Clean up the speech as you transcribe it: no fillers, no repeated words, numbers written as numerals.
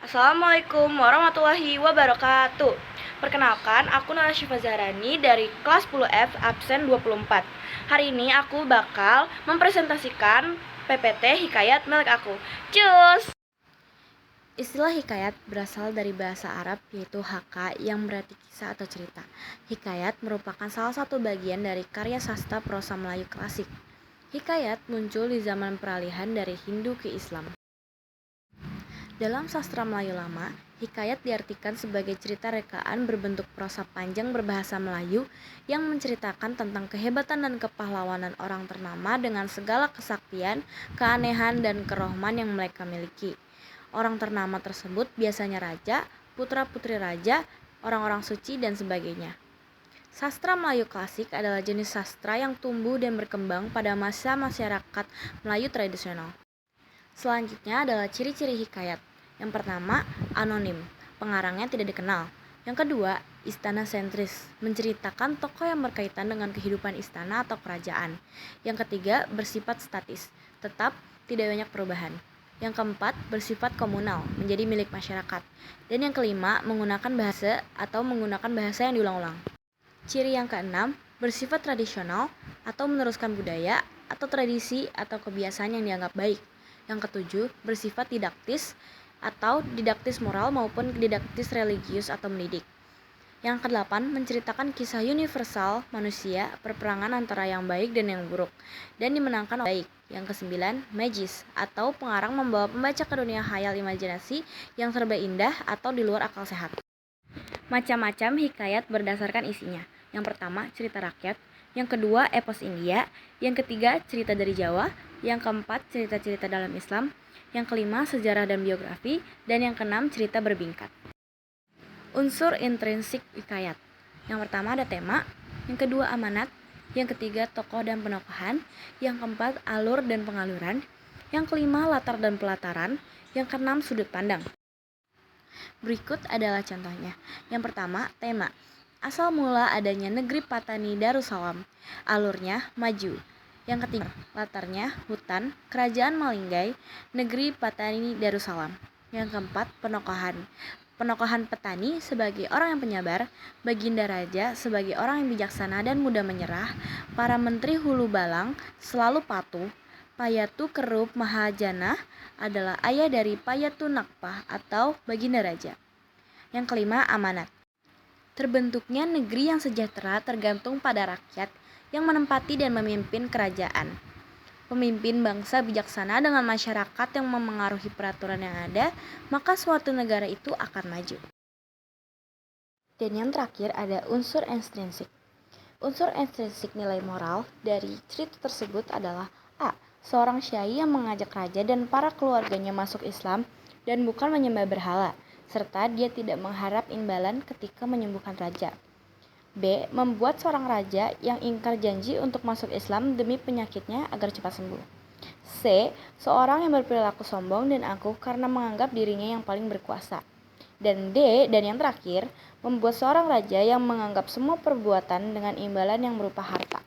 Assalamualaikum warahmatullahi wabarakatuh. Perkenalkan, aku Nara Syifa Zahrani dari kelas 10F absen 24. Hari ini aku bakal mempresentasikan PPT Hikayat milik aku. Cus! Istilah hikayat berasal dari bahasa Arab yaitu haka yang berarti kisah atau cerita. Hikayat merupakan salah satu bagian dari karya sastra prosa Melayu klasik. Hikayat muncul di zaman peralihan dari Hindu ke Islam. Dalam sastra Melayu lama, hikayat diartikan sebagai cerita rekaan berbentuk prosa panjang berbahasa Melayu yang menceritakan tentang kehebatan dan kepahlawanan orang ternama dengan segala kesaktian, keanehan, dan kerohman yang mereka miliki. Orang ternama tersebut biasanya raja, putra-putri raja, orang-orang suci, dan sebagainya. Sastra Melayu klasik adalah jenis sastra yang tumbuh dan berkembang pada masa masyarakat Melayu tradisional. Selanjutnya adalah ciri-ciri hikayat. Yang pertama, anonim, pengarangnya tidak dikenal. Yang kedua, istana sentris, menceritakan tokoh yang berkaitan dengan kehidupan istana atau kerajaan. Yang ketiga, bersifat statis, tetap tidak banyak perubahan. Yang keempat, bersifat komunal, menjadi milik masyarakat. Dan yang kelima, menggunakan bahasa yang diulang-ulang. Ciri yang keenam, bersifat tradisional atau meneruskan budaya atau tradisi atau kebiasaan yang dianggap baik. Yang ketujuh, bersifat didaktis atau didaktis moral maupun didaktis religius atau mendidik. Yang kedelapan, menceritakan kisah universal manusia, perperangan antara yang baik dan yang buruk, dan dimenangkan oleh baik. Yang kesembilan, magis atau pengarang membawa pembaca ke dunia khayal imajinasi yang serba indah atau di luar akal sehat. Macam-macam hikayat berdasarkan isinya. Yang pertama, cerita rakyat. Yang kedua, epos India. Yang ketiga, cerita dari Jawa. Yang keempat, cerita-cerita dalam Islam. Yang kelima, sejarah dan biografi. Dan yang keenam, cerita berbingkat. Unsur intrinsik hikayat. Yang pertama ada tema. Yang kedua, amanat. Yang ketiga, tokoh dan penokohan. Yang keempat, alur dan pengaluran. Yang kelima, latar dan pelataran. Yang keenam, sudut pandang. Berikut adalah contohnya. Yang pertama, tema. Asal mula adanya negeri Patani Darussalam. Alurnya maju. Yang ketiga, latarnya hutan, kerajaan Malinggai, negeri Patani Darussalam. Yang keempat, penokohan. Penokohan petani sebagai orang yang penyabar, Baginda Raja sebagai orang yang bijaksana dan mudah menyerah, para menteri hulu balang selalu patuh. Payatu Kerup Mahajana adalah ayah dari Payatu Nakpah atau Baginda Raja. Yang kelima, amanat. Terbentuknya negeri yang sejahtera tergantung pada rakyat yang menempati dan memimpin kerajaan. Pemimpin bangsa bijaksana dengan masyarakat yang memengaruhi peraturan yang ada, maka suatu negara itu akan maju. Dan yang terakhir ada unsur ekstrinsik. Unsur ekstrinsik nilai moral dari cerita tersebut adalah A. Seorang syai yang mengajak raja dan para keluarganya masuk Islam dan bukan menyembah berhala, serta dia tidak mengharap imbalan ketika menyembuhkan raja. B. Membuat seorang raja yang ingkar janji untuk masuk Islam demi penyakitnya agar cepat sembuh. C. Seorang yang berperilaku sombong dan angkuh karena menganggap dirinya yang paling berkuasa. Dan D. Dan yang terakhir, membuat seorang raja yang menganggap semua perbuatan dengan imbalan yang berupa harta.